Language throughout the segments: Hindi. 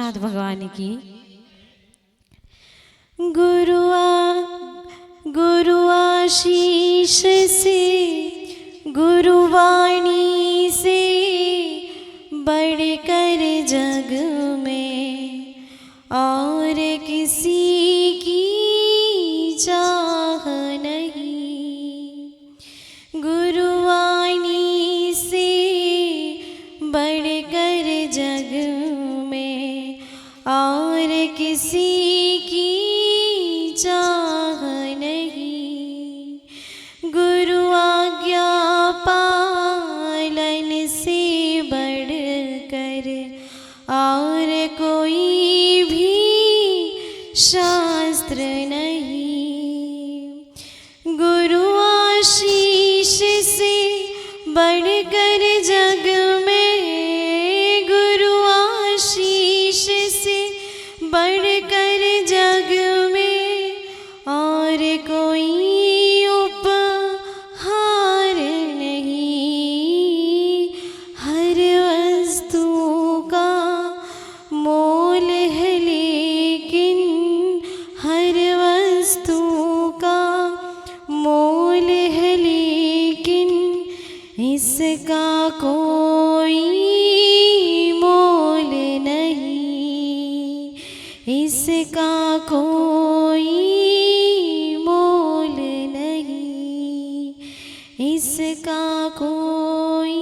विश्वनाथ भगवान की। गुरु आशीष से, गुरुवाणी से बढ़कर जग में और किसी की चाह नहीं। गुरुवाणी से बढ़कर जग में और किसी की चाह नहीं। गुरु आज्ञा पालन से बढ़कर और कोई भी शास्त्र नहीं। गुरु आशीष से बढ़कर जग में, गुरु आशीष से बढ़कर जग में और कोई उपहार नहीं। हर वस्तु का मोल है लेकिन हर वस्तु का मोल है लेकिन इसका कोई मोल नहीं। इसका कोई मोल नहीं। इसका कोई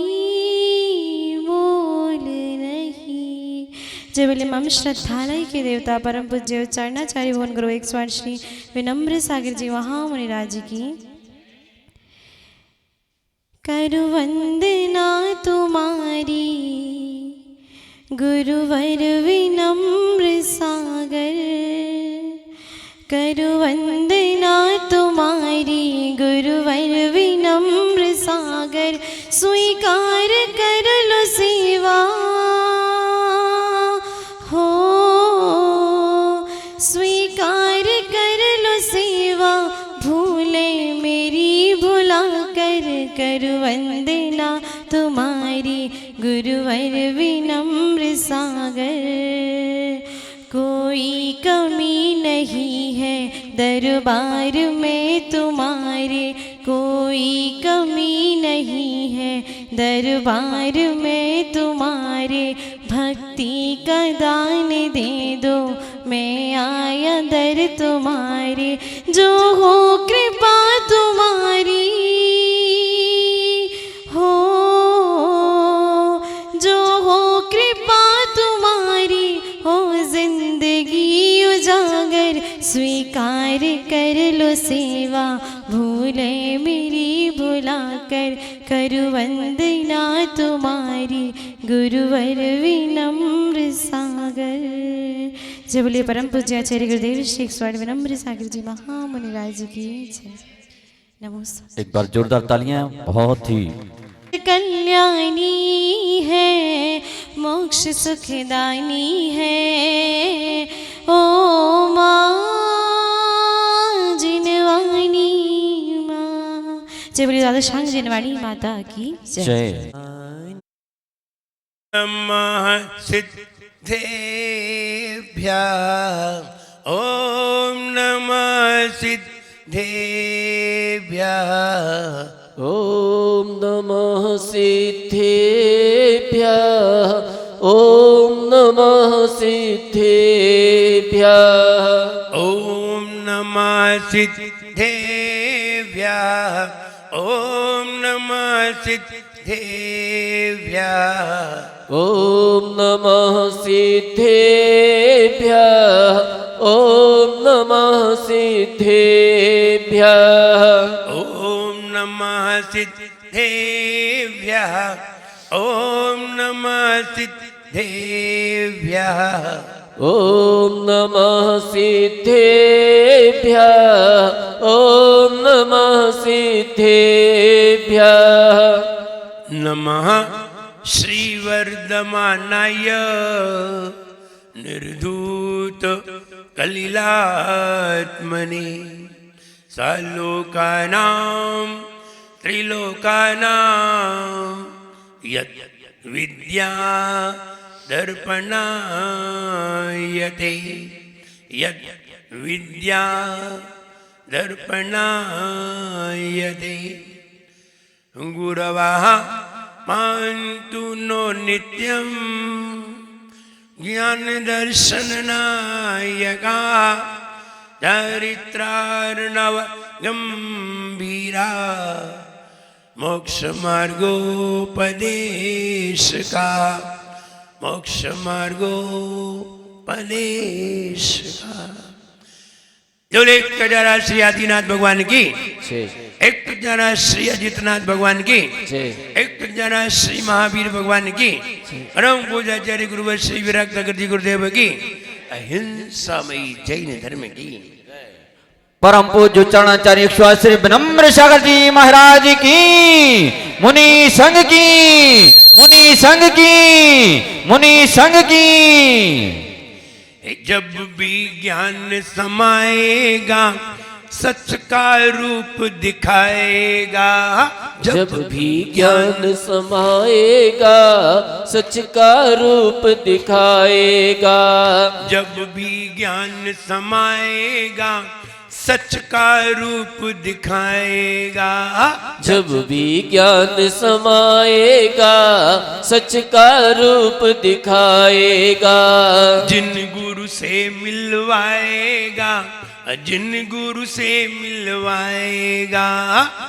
मोल नहीं। जय बोले मम श्रद्धालय के देवता परम पूज्य उच्चारणाचार्य भुवन गुरु 108 श्री विनम्र सागर जी महामुनिराज जी की। करु वंदना तुम्हारी गुरुवर विनम्र सागर। करु वंदना तुम्हारी गुरुवर विनम्र सागर। स्वीकार कर लो सेवा हो, स्वीकार कर लो सेवा। भूले मेरी भुला कर करु वंदना तुम्हारी गुरुवर विनम्र सागर। कोई कमी नहीं है दरबार में तुम्हारे, कोई कमी नहीं है दरबार में तुम्हारे। भक्ति का दान दे दो मैं आया दर तुम्हारे। जो हो कृपा तुम्हारी हो, जो हो कृपा तुम्हारी हो जिंदगी उजागर। स्वीकार कर लो सेवा भूले मेरी भुला कर। करु वंदना तुम्हारी गुरुवर विनम्र सागर। जय बोलिए परम पूज्य आचार्य गुरुदेव श्री स्वामी विनम्र सागर जी महामुनिराज की जय। नमस्कार। एक बार जोरदार तालियां। बहुत ही कल्याणी है मोक्ष सुखदानी है। ओ माँ जिनवाणी माँ। जय बोलिए दादा शांग जिनवाणी माता की जय। नमः सिद्धेभ्यः ओम नमः सिद्धेभ्यः ओम नमः सिद्धेभ्यः ओम नमः सिद्धेभ्यः ओम नमः सिद्धेभ्यः ओम नमः सिद्धेभ्यः ओम नमः सिद्धेभ्यः ओम नमः सिद्धेभ्यः ओम नमः सिद्धेभ्यः ओम नमः सिद्धेभ्यः ओम नमः सिद्धेभ्यः ओम नमः सिद्धेभ्यः नमः श्रीवर्धमानाय निर्धूत कलिलात्मने सलोकानां त्रिलोकानां यत् विद्या दर्पणाय दर्पणायते यद् विद्या दर्पणायते गुरवः पान्तु नो नित्यं ज्ञान दर्शन नायका चरित्रार्णव गंभीरा मोक्ष मार्गोपदेश का मोक्ष मार्गोपदेश का। जो एक जरा श्री आदिनाथ भगवान की, एक जरा श्री अजितनाथ भगवान की, एक जरा श्री महावीर भगवान की, परम पूज्याचार्य गुरुवर श्री विराट नगर जी गुरुदेव की, अहिंसामयी जैन धर्म की, परम पूज्य उच्चारणाचार्य श्री विनम्र सागर जी महाराज की, मुनि संघ की, मुनि संघ की, मुनि संघ की। जब भी ज्ञान समाएगा सच का रूप दिखाएगा, जब भी ज्ञान समाएगा सच का रूप दिखाएगा, जब भी ज्ञान समाएगा सच का रूप दिखाएगा, जब भी ज्ञान समाएगा सच का रूप दिखाएगा। जिन गुरु से मिलवाएगा, जिन गुरु से मिलवाएगा,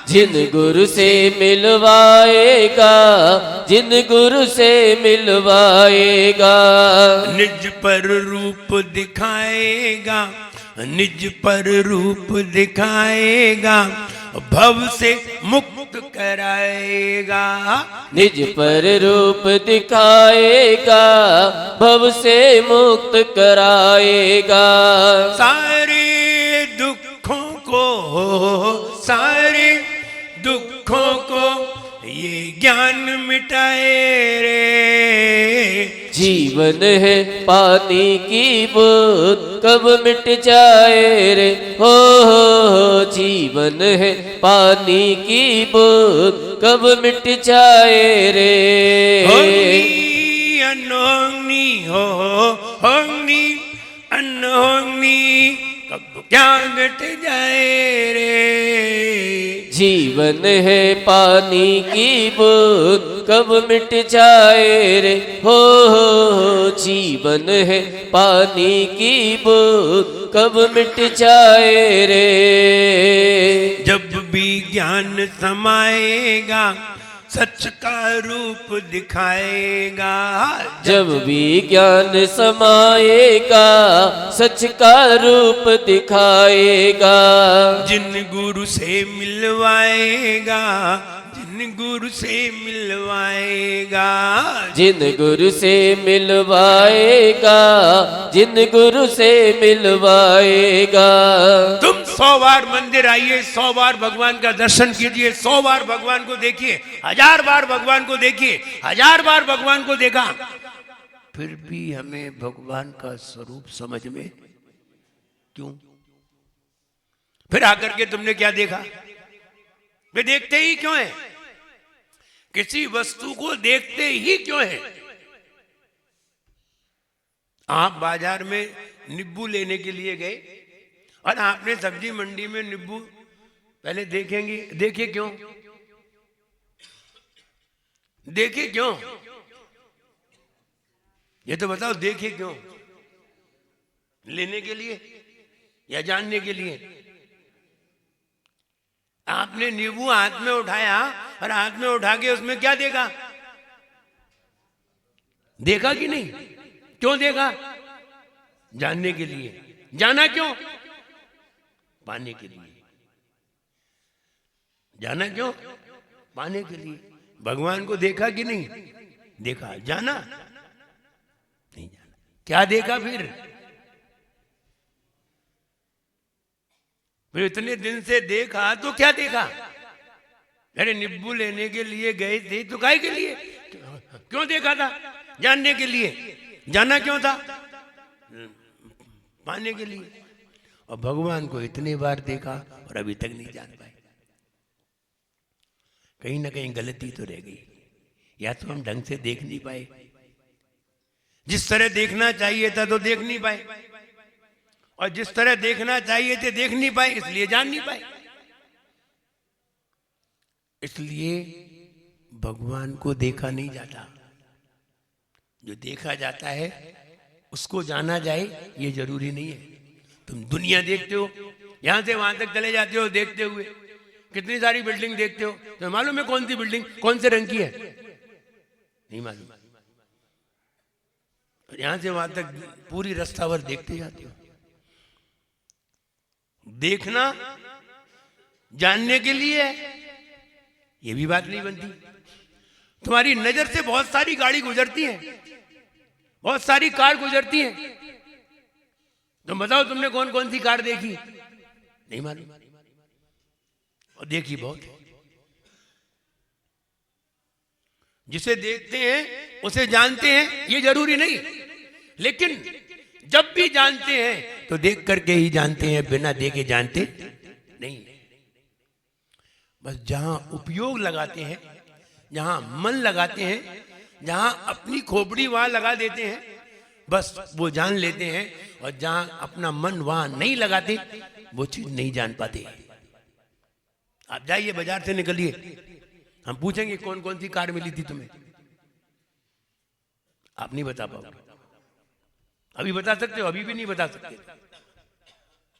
जिन गुरु से मिलवाएगा, जिन गुरु से मिलवाएगा, निज पर रूप दिखाएगा, निज पर रूप दिखाएगा, भव से मुक्त कराएगा, निज पर रूप दिखाएगा, भव से मुक्त कराएगा। सारे दुखों को, सारे दुखों को ये ज्ञान मिटाए रे। जीवन है पानी की बूंद कब मिट जाए रे, हो जीवन है पानी की बूंद कब मिट जाए रे। होंगी अनहोनी हो, होंगी अनहोनी कब क्या घट जाए रे। जीवन है पानी की बूंद कब मिट जाए रे, हो जीवन है पानी की बूंद कब मिट जाए रे। जब भी ज्ञान समाएगा सच का रूप दिखाएगा, जब भी ज्ञान समाएगा सच का रूप दिखाएगा। जिन गुरु से मिलवाएगा, जिन गुरु से मिलवाएगा, जिन गुरु से मिलवाएगा, जिन गुरु से मिलवाएगा। तुम 100 बार मंदिर आइए, 100 बार भगवान का दर्शन कीजिए, 100 बार भगवान को देखिए, 1000 बार भगवान को देखिए, 1000 बार भगवान को देखा, फिर भी हमें भगवान का स्वरूप समझ में क्यों? फिर आकर के तुमने क्या देखा? वे देखते ही क्यों है? किसी वस्तु को देखते ही क्यों है? आप बाजार में नींबू लेने के लिए गए और आपने सब्जी मंडी में नींबू पहले देखेंगे, देखिए क्यों? देखिए क्यों? ये तो बताओ, देखिए क्यों? लेने के लिए या जानने के लिए? आपने नींबू हाथ में उठाया और हाथ में उठा के उसमें क्या देखा? देखा कि नहीं? क्यों देखा? जानने के लिए। जाना क्यों? पाने के लिए। जाना क्यों? पाने के लिए। भगवान को देखा कि नहीं? देखा। जाना? नहीं जाना। क्या देखा फिर? फिर इतने दिन से देखा तो क्या देखा? अरे नींबू लेने के लिए गए थे तो काहे के लिए? क्यों देखा था? जानने के लिए। जाना क्यों था? पाने के लिए। और भगवान को इतने बार देखा और अभी तक नहीं जान पाए। कहीं ना कहीं गलती तो रह गई, या तो हम ढंग से देख नहीं पाए। जिस तरह देखना चाहिए था तो देख नहीं पाए, और जिस तरह देखना चाहिए थे देख नहीं पाए, इसलिए जान नहीं पाए। इसलिए भगवान को देखा नहीं जाता, जो देखा जाता है उसको जाना जाए ये जरूरी नहीं है। तुम दुनिया देखते हो, यहां से वहां तक चले जाते हो देखते हुए, कितनी सारी बिल्डिंग देखते हो, तो मालूम है कौन सी बिल्डिंग कौन से रंग की है? नहीं मालूम। यहां से वहां तक पूरी रास्ता भर देखते जाते हो। देखना जानने के लिए है, ये भी बात नहीं बनती। तुम्हारी नजर से बहुत सारी गाड़ी गुजरती है, बहुत सारी कार गुजरती है, तुम बताओ तुमने कौन कौन सी कार देखी? नहीं मालूम, और देखी बहुत है। जिसे देखते हैं उसे जानते हैं ये जरूरी नहीं, लेकिन जब भी जानते हैं तो देख करके ही जानते हैं, बिना देखे जानते नहीं। बस जहां उपयोग लगाते हैं, जहां मन लगाते हैं, जहां अपनी खोपड़ी वहां लगा देते हैं, बस वो जान लेते हैं। और जहां अपना मन वहां नहीं लगाते वो चीज नहीं जान पाते। आप जाइए बाजार से निकलिए, हम पूछेंगे कौन कौन सी कार मिली थी तुम्हें, आप नहीं बता पाओगे। अभी बता सकते हो? अभी भी नहीं बता सकते।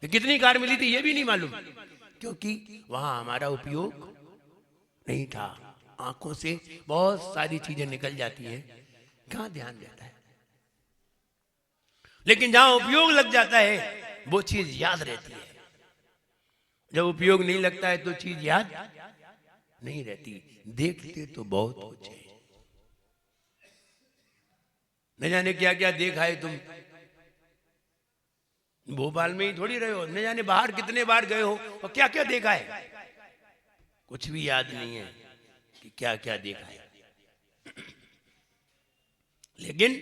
तो कितनी कार मिली थी ये भी नहीं मालूम, क्योंकि वहां हमारा उपयोग नहीं था। आंखों से बहुत सारी चीजें निकल जाती हैं, कहां ध्यान देता है। लेकिन जहां उपयोग लग जाता है वो चीज याद रहती है, जब उपयोग नहीं लगता है तो चीज याद नहीं रहती। देखते तो बहुत कुछ है, न जाने क्या क्या देखा है तुम। भोपाल में ही थोड़ी रहे हो, न जाने बाहर कितने बार गए हो और क्या क्या देखा है, कुछ भी याद नहीं है कि क्या क्या देखा है। लेकिन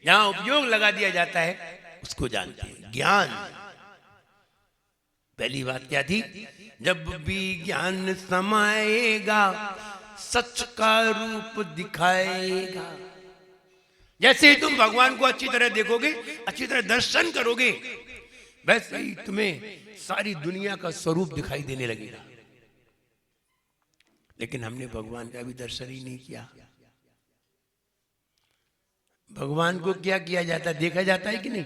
जहां उपयोग लगा दिया जाता है उसको जानते हैं। ज्ञान, पहली बात क्या थी? जब भी ज्ञान समाएगा सच का रूप दिखाएगा। जैसे ही तुम भगवान को अच्छी तरह देखोगे, अच्छी तरह दर्शन करोगे, वैसे ही तुम्हें सारी दुनिया का स्वरूप दिखाई देने लगेगा। लेकिन हमने भगवान का भी दर्शन ही नहीं किया। भगवान को क्या किया जाता है? देखा जाता है कि नहीं?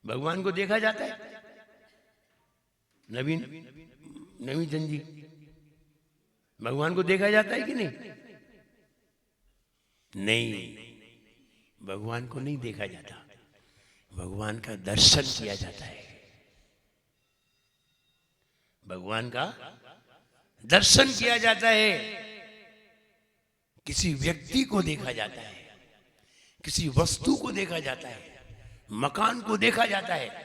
भगवान को देखा जाता है? नवीन चंद जी, भगवान को देखा जाता है कि नहीं? नहीं, भगवान को नहीं देखा जाता, भगवान का दर्शन किया जाता है। भगवान का दर्शन किया जाता है। किसी व्यक्ति को देखा जाता है, किसी वस्तु को देखा जाता है, मकान को देखा जाता है।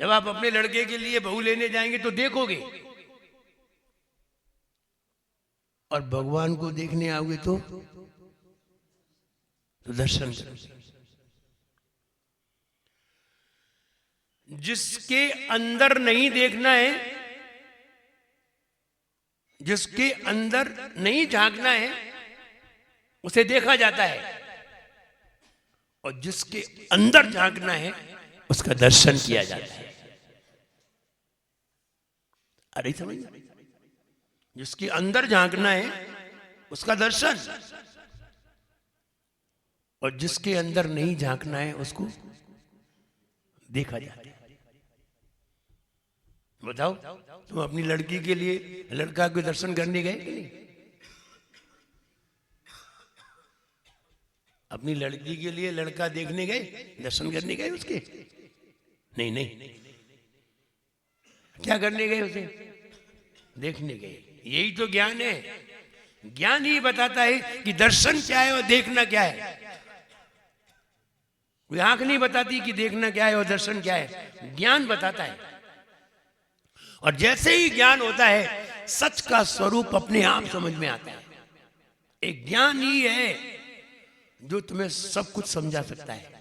जब आप अपने लड़के के लिए बहू लेने जाएंगे तो देखोगे, और भगवान को देखने आओगे तो दर्शन करोगे। जिसके अंदर नहीं देखना है, जिसके अंदर नहीं झांकना है, उसे देखा जाता है, और जिसके अंदर झांकना है उसका दर्शन किया जाता है। अरे समझ, जिसके अंदर झांकना है उसका दर्शन, और जिसके अंदर नहीं झांकना है उसको देखा जाता है। बताओ, तुम अपनी लड़की के लिए लड़का के दर्शन करने गए कि नहीं? अपनी लड़की के लिए लड़का देखने गए, दर्शन करने गए उसके? नहीं नहीं, क्या करने गए? उसे देखने गए। यही तो ज्ञान है। ज्ञान ही बताता है कि दर्शन क्या है और देखना क्या है। कोई आंख नहीं बताती कि देखना क्या है और दर्शन क्या है, ज्ञान बताता है। और जैसे ही ज्ञान होता है, सच का स्वरूप अपने आप समझ में आता है। एक ज्ञान ही है जो तुम्हें सब कुछ समझा सकता है।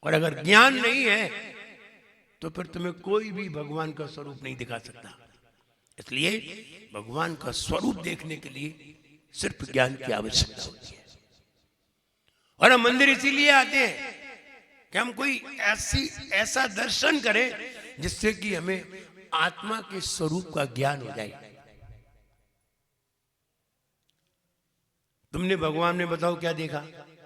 और अगर ज्ञान नहीं है तो फिर तुम्हें कोई भी भगवान का स्वरूप नहीं दिखा सकता। इसलिए भगवान का स्वरूप देखने के लिए सिर्फ ज्ञान की आवश्यकता होती है। और हम मंदिर इसीलिए आते हैं कि हम कोई ऐसा दर्शन करें जिससे कि हमें आत्मा के स्वरूप का ज्ञान हो जाए। तुमने भगवान में बताओ क्या देखा?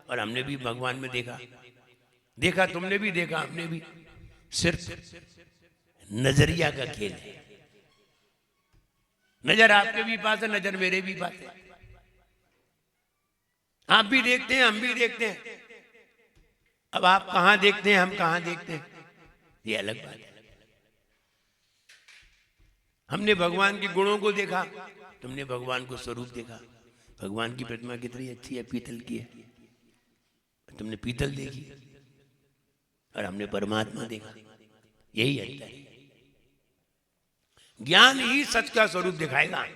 और हमने भी भगवान में देखा, तुमने भी देखा, हमने भी। सिर्फ नजरिया का खेल है। नजर आपके भी पास है, नजर मेरे भी पास है। आप भी देखते हैं, हम भी देखते हैं। अब आप कहां देखते हैं, हम कहां देखते हैं, ये अलग बात है। हमने भगवान के गुणों को देखा, तुमने भगवान को स्वरूप देखा। भगवान की प्रतिमा कितनी अच्छी है, पीतल की है, तुमने पीतल देखी और हमने परमात्मा देखा। यही अंतर है। ज्ञान ही सच का स्वरूप दिखाएगा।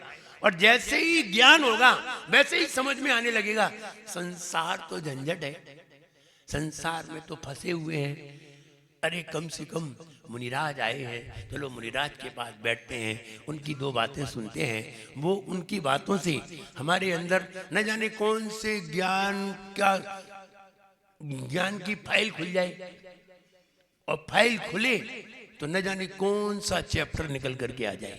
और जैसे ही ज्ञान होगा वैसे ही समझ में आने लगेगा संसार तो झंझट है, संसार में तो फंसे हुए हैं। अरे कम से कम मुनिराज आए हैं, चलो मुनिराज के पास बैठते हैं, उनकी दो बातें सुनते हैं। वो उनकी बातों से हमारे अंदर न जाने कौन से ज्ञान की फाइल खुल जाए, और फाइल खुले तो न जाने कौन सा चैप्टर निकल करके आ जाए।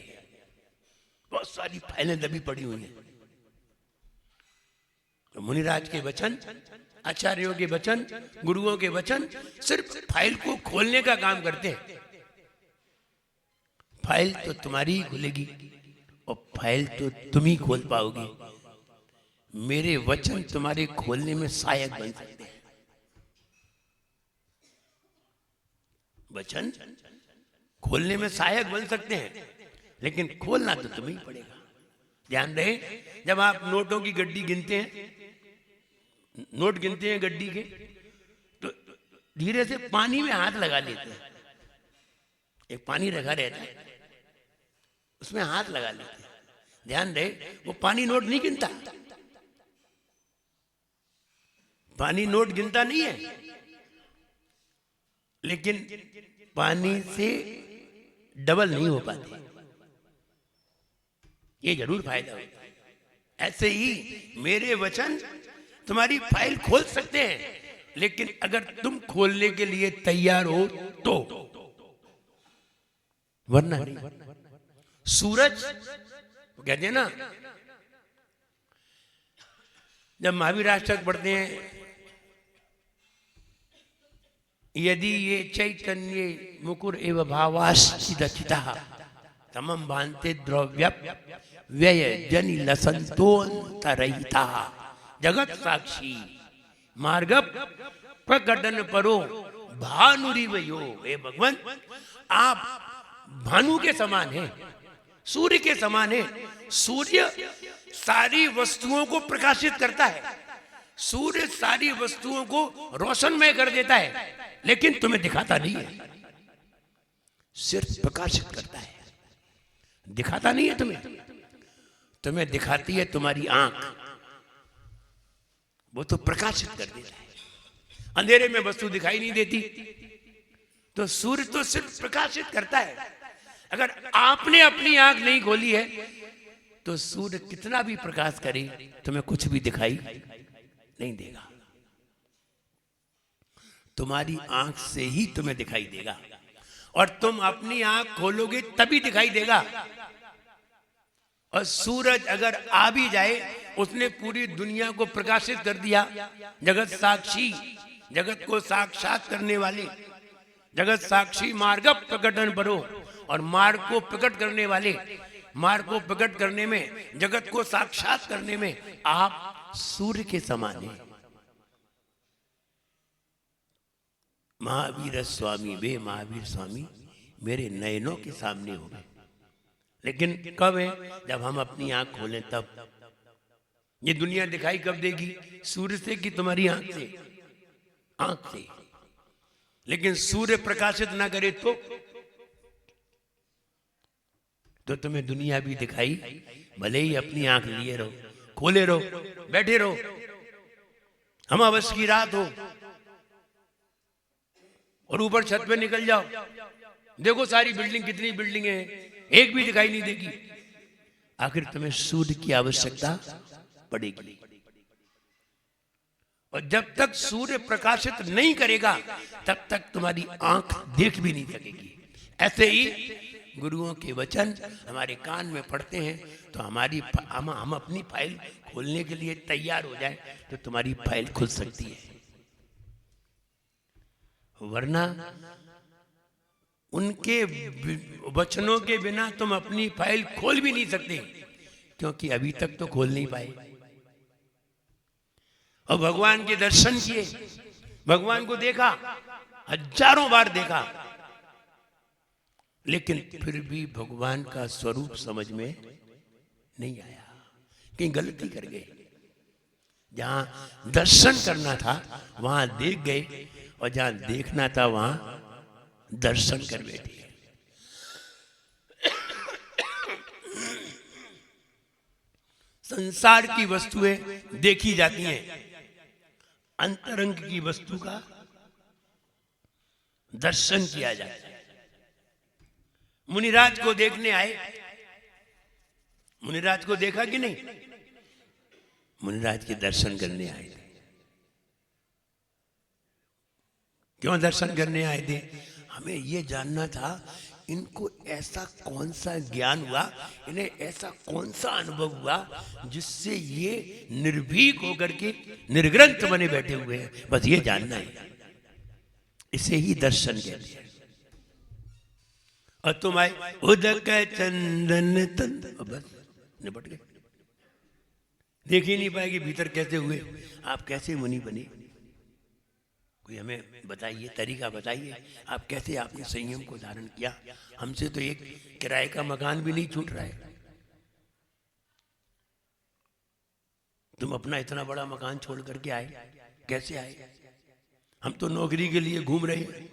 बहुत सारी फाइलें दबी पड़ी हुई हैं। तो मुनिराज के वचन, आचार्यों के वचन, गुरुओं के वचन सिर्फ फाइल को खोलने का काम करते हैं। फाइल तो तुम्हारी ही खुलेगी और फाइल तो तुम ही खोल पाओगे। मेरे वचन तुम्हारे खोलने में सहायक बन सकते हैं। वचन खोलने में सहायक बन सकते हैं, लेकिन खोलना तो तुम्हें ही पड़ेगा। ध्यान रहे, जब आप नोटों की गड्डी गिनते हैं, नोट गिनते हैं गड्डी के, तो धीरे से पानी में हाथ लगा लेते हैं। एक पानी रखा रहता है, उसमें हाथ लगा लेते हैं। ध्यान रहे, वो पानी नोट नहीं गिनता, पानी नोट गिनता नहीं है, लेकिन पानी से डबल नहीं हो पाते। ये जरूर फायदा होता है। ऐसे ही मेरे वचन तुम्हारी फाइल खोल सकते हैं, लेकिन अगर तुम खोलने के लिए तैयार हो तो, वरना नहीं। सूरज कहते हैं ना, जब महावीर अष्टक पढ़ते हैं, यदि ये चैतन्य मुकुर एव भावाश्चिदचिता तमम भान्ते द्रव्य व्यय जनि लसंतोन्तरहिता जगत साक्षी मार्ग प्रकटन परो भानुरिवयो। हे भगवान, आप भानु के समान हैं, सूर्य के समान हैं। सूर्य सारी वस्तुओं को प्रकाशित करता है, सूर्य सारी वस्तुओं को रोशनमय कर देता है, लेकिन तुम्हें दिखाता नहीं है, सिर्फ प्रकाशित करता है, दिखाता नहीं है तुम्हें। तुम्हें दिखाती है तुम्हारी आंख, वो तो प्रकाशित कर देता है। अंधेरे में वस्तु दिखाई नहीं देती, तो सूर्य तो सिर्फ प्रकाशित करता है। अगर आपने अपनी आंख नहीं खोली है तो सूर्य कितना भी प्रकाश करे तुम्हें कुछ भी दिखाई नहीं देगा। तुम्हारी आंख से ही तुम्हें दिखाई देगा, और तुम अपनी आंख खोलोगे तभी दिखाई देगा। और सूरज अगर आ भी जाए, उसने पूरी दुनिया को प्रकाशित कर दिया। जगत साक्षी, जगत को साक्षात करने वाले, जगत साक्षी मार्ग प्रकटन परो, और मार्ग को प्रकट करने वाले, मार्ग को प्रकट करने में, जगत को साक्षात करने में आप सूर्य के समान हैं। महावीर स्वामी, वे महावीर स्वामी मेरे नयनों के सामने हो गए। लेकिन कब है? जब हम अपनी आंख खोलें तब। ये दुनिया दिखाई कब देगी? सूर्य से कि तुम्हारी आंख से? आंख से। लेकिन सूर्य प्रकाशित ना करे तो तुम्हें दुनिया भी दिखाई, भले ही अपनी आंख लिए रहो, खोले रहो, बैठे रहो, अमावस की रात हो और ऊपर छत पे निकल जाओ, देखो सारी बिल्डिंग, कितनी बिल्डिंग है, एक भी दिखाई नहीं देगी। आखिर तुम्हें सूर्य की आवश्यकता पड़ेगी। और जब तक सूर्य प्रकाशित नहीं करेगा तब तक तुम्हारी आंख देख भी नहीं सकेगी। ऐसे ही गुरुओं के वचन हमारे कान में पड़ते हैं तो हम अपनी फाइल खोलने के लिए तैयार हो जाए तो तुम्हारी फाइल खुल सकती है, वरना उनके वचनों के बिना तुम अपनी फाइल खोल भी नहीं सकते, क्योंकि अभी तक तो खोल नहीं पाए। और भगवान के दर्शन किए, भगवान को देखा, हजारों बार देखा, लेकिन फिर भी भगवान का स्वरूप समझ में नहीं आया, कहीं गलती कर गए। जहां दर्शन करना था वहां देख गए, और जहां देखना था वहां दर्शन कर बैठे। संसार की वस्तुएं देखी जाती हैं, अंतरंग की वस्तु का दर्शन किया जाता है। मुनिराज को देखने आए, मुनिराज को देखा कि नहीं? मुनिराज के दर्शन करने आए थे। क्यों दर्शन करने आए थे? हमें यह जानना था इनको ऐसा कौन सा ज्ञान हुआ, इन्हें ऐसा कौन सा अनुभव हुआ जिससे ये निर्भीक होकर के निर्ग्रंथ बने बैठे हुए हैं। बस ये जानना है, इसे ही दर्शन कहते हैं। और तुम आए उदक चंदन तंद, बस निपट गए। देख ही नहीं पाएगी भीतर कैसे हुए, आप कैसे मुनि बने। कोई हमें बताइए, तरीका बताइए, आप कैसे आपने संयम को धारण किया। हमसे तो एक किराए का मकान भी नहीं छूट रहा है। तुम अपना इतना बड़ा मकान छोड़ करके आए, कैसे आए? हम तो नौकरी के लिए घूम रहे हैं,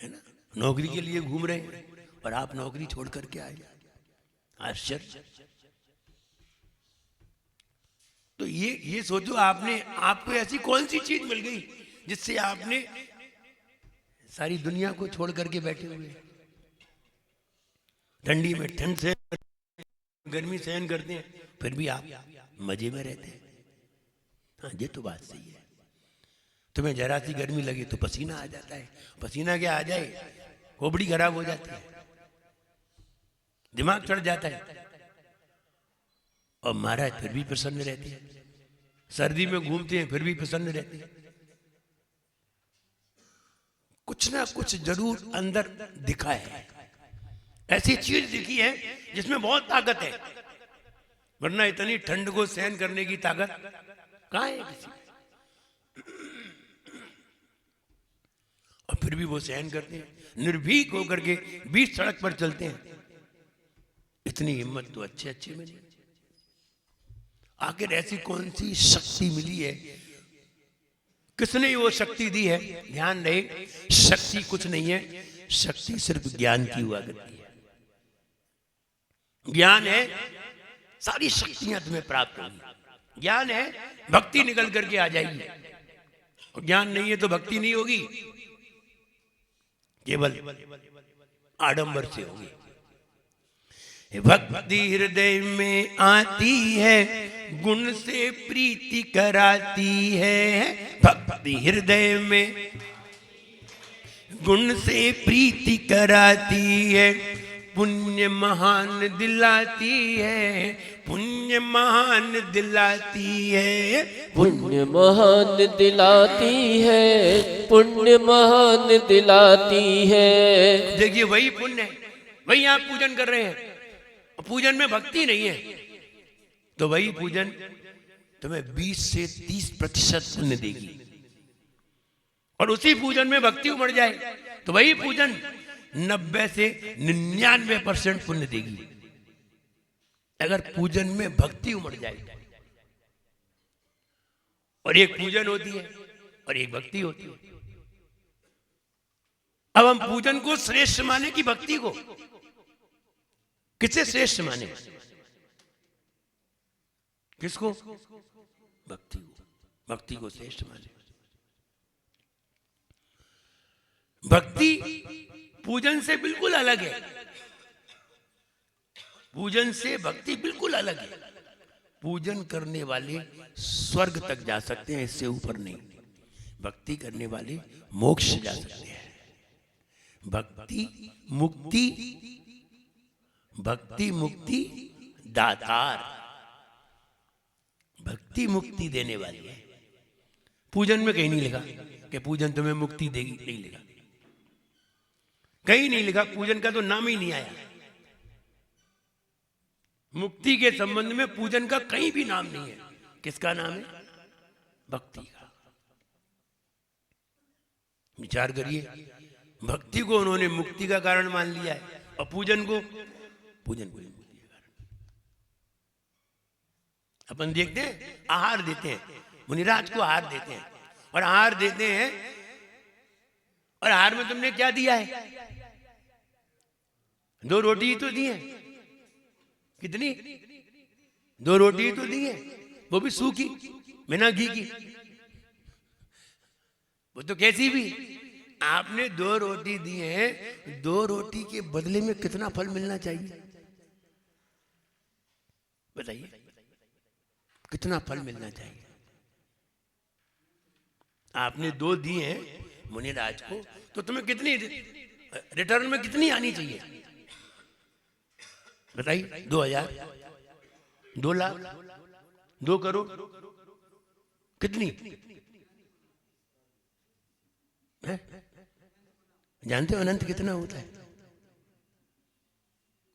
है ना, नौकरी के लिए घूम रहे हैं, और आप नौकरी छोड़ करके आए। आश्चर्य। तो ये सोचो, आपको ऐसी कौन सी चीज मिल गई जिससे आपने सारी दुनिया को छोड़ करके बैठे हुए। ठंडी में ठंड से, गर्मी सहन करते हैं, फिर भी आप मजे में रहते हैं। हाँ, ये तो बात सही है। तुम्हें जरा सी गर्मी लगे तो पसीना आ जाता है, पसीना क्या आ जाए, खोपड़ी खराब हो जाती है, दिमाग चढ़ जाता है, और महाराज फिर भी प्रसन्न रहते हैं। सर्दी में घूमते हैं फिर भी प्रसन्न रहते हैं। कुछ ना कुछ जरूर अंदर दिखा है, ऐसी चीज दिखी है जिसमें बहुत ताकत है, वरना इतनी ठंड को सहन करने की ताकत कहां है किसी। और फिर भी वो सहन करते हैं, निर्भीक होकर के बीच सड़क पर चलते हैं। इतनी हिम्मत तो अच्छे अच्छे में नहीं। आखिर ऐसी कौन सी शक्ति मिली है, किसने वो शक्ति दी है? ध्यान रहे, शक्ति कुछ नहीं है, शक्ति सिर्फ ज्ञान की हुआ करती है। ज्ञान है, सारी शक्तियां तुम्हें प्राप्त होंगी। ज्ञान है, भक्ति निकल करके आ जाएगी। और ज्ञान नहीं है तो भक्ति नहीं होगी, केवल आडंबर से होगी। भक्ति हृदय में आती है, गुण से प्रीति कराती है। भक्ति हृदय में गुण से प्रीति कराती है, पुण्य महान दिलाती है, पुण्य महान दिलाती है, पुण्य महान दिलाती है, पुण्य महान दिलाती है। देखिए वही पुण्य है, वही आप पूजन कर रहे हैं। पूजन में भक्ति नहीं है तो वही पूजन तुम्हें 20 से 30% पुण्य देगी। और उसी पूजन में भक्ति उमड़ जाए तो वही पूजन 90 से 99% पुण्य देगी। अगर पूजन में भक्ति उमड़ जाए, और एक पूजन होती है और एक भक्ति होती है। अब हम पूजन को श्रेष्ठ माने कि भक्ति को? किसे श्रेष्ठ माने? किसको? भक्ति को। भक्ति को श्रेष्ठ माने। भक्ति पूजन से बिल्कुल अलग है। पूजन से भक्ति बिल्कुल अलग है। पूजन करने वाले स्वर्ग तक जा सकते हैं, इससे ऊपर नहीं। भक्ति करने वाले मोक्ष जा सकते हैं। भक्ति मुक्ति, भक्ति मुक्ति दातार, भक्ति मुक्ति देने वाली है। पूजन में कहीं नहीं लिखा कि पूजन तुम्हें मुक्ति देगी, नहीं लिखा, कहीं नहीं लिखा। पूजन का तो नाम ही नहीं आया। मुक्ति के संबंध में पूजन का कहीं भी नाम नहीं है। किसका नाम है? भक्ति का। विचार करिए, भक्ति को उन्होंने मुक्ति का कारण मान लिया है और पूजन को मुक्ति का कारण। अपन देखते हैं आहार देते हैं, मुनिराज को आहार देते हैं, और आहार देते हैं और आहार में तुमने क्या दिया है? 2 रोटी ही तो दी है। कितनी? 2 रोटी ही तो दी है, वो भी सूखी, बिना घी की। वो तो कैसी भी। आपने 2 रोटी दी है, 2 रोटी के बदले में कितना फल मिलना चाहिए? बताइए, कितना फल मिलना चाहिए? आपने 2 दिए हैं मुनिराज को, तो तुम्हें कितनी रिटर्न में कितनी आनी चाहिए? बताइए। 2000, 2 लाख, 2 करोड़, कितनी है? जानते हो अनंत कितना होता है?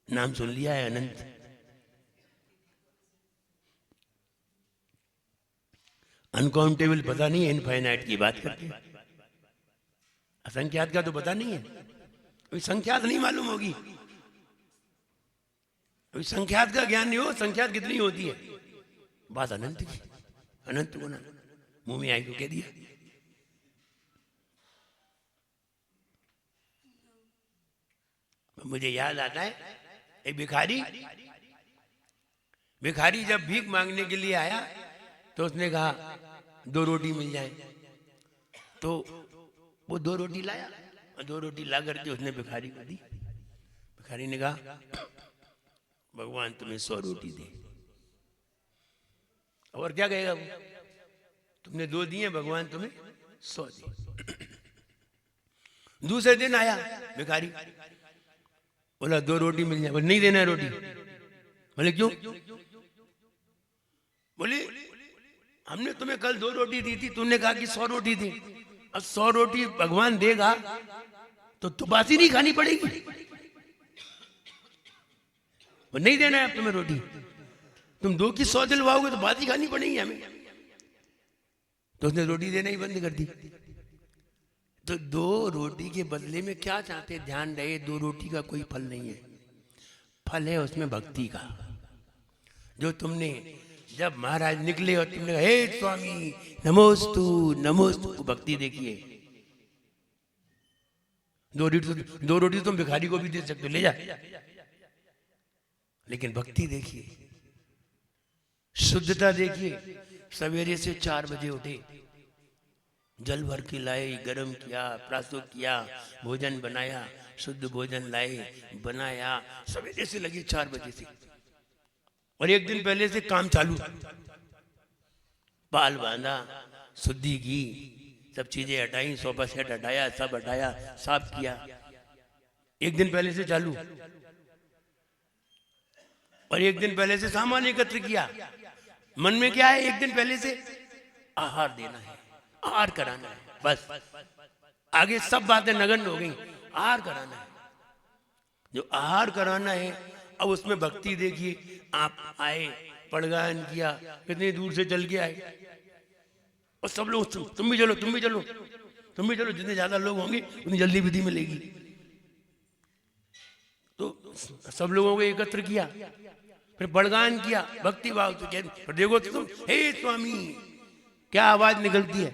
नाम सुन लिया है अनंत। अनकाउंटेबल पता नहीं है, इनफाइनाइट की बात करते हैं। असंख्यात का तो पता नहीं है, कोई संख्यात नहीं मालूम होगी। कोई संख्यात का ज्ञान नहीं हो, संख्यात कितनी होती है? बात अनंत की। अनंत को ना मुंह में आई तो कह दिया। मुझे याद आता है एक भिखारी जब भीख मांगने के लिए आया तो उसने कहा 2 रोटी मिल जाए, तो वो 2 रोटी लाया और 2 रोटी ला करके उसने भिखारी को दी। भिखारी ने कहा भगवान तुम्हें 100 रोटी दे। और क्या कहेगा वो? तुमने 2 दिए, भगवान तुम्हें 100 दे। दूसरे दिन आया भिखारी, बोला 2 रोटी मिल जाए। बोले नहीं देना है रोटी। बोले क्यों? बोले हमने तुम्हें कल 2 रोटी दी थी, तुमने कहा कि 100 रोटी दे। अब 100 रोटी भगवान देगा तो बासी नहीं खानी पड़ेगी। नहीं देना है अब तुम्हें रोटी। तुम 2 की 100 दिलवाओगे तो बासी खानी पड़ेगी हमें। तो उसने रोटी देना ही बंद कर दी। तो 2 रोटी के बदले में क्या चाहते? ध्यान रहे, 2 रोटी का कोई फल नहीं है, फल है उसमें भक्ति का। जो तुमने जब महाराज निकले और तुमने हे स्वामी नमोस्तु नमोस्तु, भक्ति देखिए। 2 रोटी तुम भिखारी को भी दे सकते, ले जा, लेकिन भक्ति देखिए, शुद्धता देखिए। सवेरे से 4 बजे उठे, जल भर के लाए, गरम किया, प्रासो किया, भोजन बनाया, शुद्ध भोजन लाए, बनाया, सवेरे से लगे 4 बजे से। और एक दिन पहले से काम चालू, बाल बांधा, शुद्धि की, सब चीजें हटाई, सोफा सेट हटाया, सब हटाया, साफ किया। एक दिन पहले से चालू। और एक दिन पहले से सामान एकत्र किया। मन में क्या है? एक दिन पहले से आहार देना है, आहार कराना है, बस। आगे सब बातें नगण्य हो गई, आहार कराना है। जो आहार कराना है, अब उसमें भक्ति देखिए। आप आए, पड़गान किया, कितनी दूर से चल के आए, और सब लोग तुम भी चलो, तुम भी चलो, तुम भी चलो। जितने ज्यादा लोग होंगे उतनी जल्दी विधि मिलेगी। तो सब लोगों को एकत्र किया, फिर बड़गान किया भक्ति भाव से। फिर देखो तो तुम, हे स्वामी, क्या आवाज निकलती है।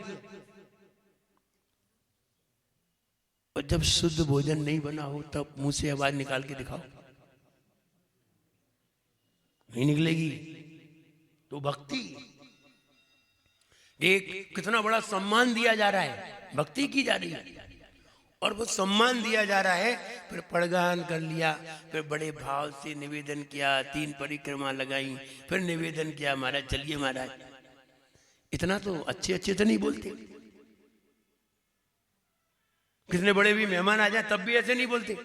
और जब शुद्ध भोजन नहीं बना हो तब मुंह से आवाज निकाल के दिखाओ, नहीं निकलेगी। तो भक्ति एक कितना बड़ा सम्मान दिया जा रहा है, भक्ति की जा रही है। और वो सम्मान दिया जा रहा है। फिर पड़गान कर लिया, फिर बड़े भाव से निवेदन किया, 3 परिक्रमा लगाई, फिर निवेदन किया, महाराज चलिए महाराज। इतना तो अच्छे अच्छे तो नहीं बोलते, कितने बड़े भी मेहमान आ जाए तब भी ऐसे नहीं बोलते।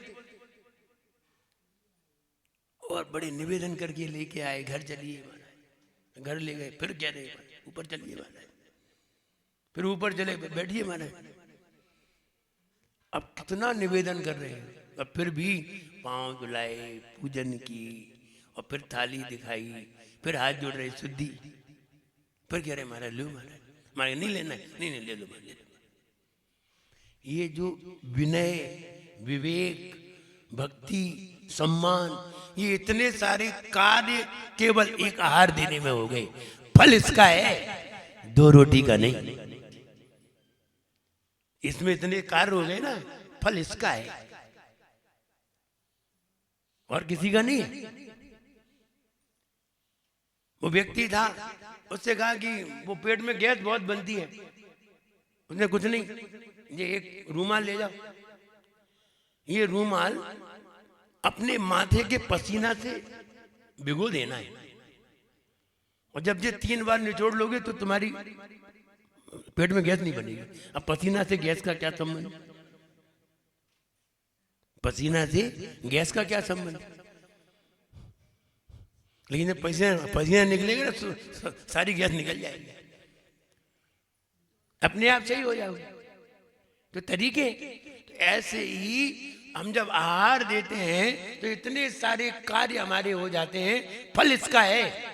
और बड़े निवेदन करके लेके आए, घर चलिए महाराज। घर ले गए, फिर कह रहे ऊपर चलिए महाराज, फिर ऊपर चले, बैठिए महाराज। अब कितना निवेदन कर रहे हैं, अब फिर भी पांव धुलाए, पूजन की, और फिर थाली दिखाई, फिर हाथ जोड़ रहे शुद्धि, फिर कह रहे महाराज लो महाराज, महाराज नहीं लेना है, नहीं ले लो महाराज, ले लो। ये जो विनय, विवेक, भक्ति, सम्मान, ये इतने सारे कार्य केवल एक आहार देने में हो गए। फल इसका है, 2 रोटी का नहीं। इसमें इतने कार्य हो गए ना, फल इसका है और किसी का नहीं है। वो व्यक्ति था, उससे कहा कि वो पेट में गैस बहुत बनती है। उसने कुछ नहीं, ये एक रूमाल ले जाओ, ये रूमाल अपने माथे के पसीना से भिगो देना है, और जब ये 3 बार निचोड़ लोगे तो तुम्हारी पेट में गैस नहीं बनेगी। अब पसीना से गैस का क्या संबंध? पसीना से गैस का क्या संबंध? लेकिन जब पसीना निकलेगा ना, सारी गैस निकल जाएगी, अपने आप सही हो जाओगे। तो तरीके तो ऐसे ही हम जब आहार देते हैं तो इतने सारे कार्य हमारे हो जाते हैं। फल इसका है।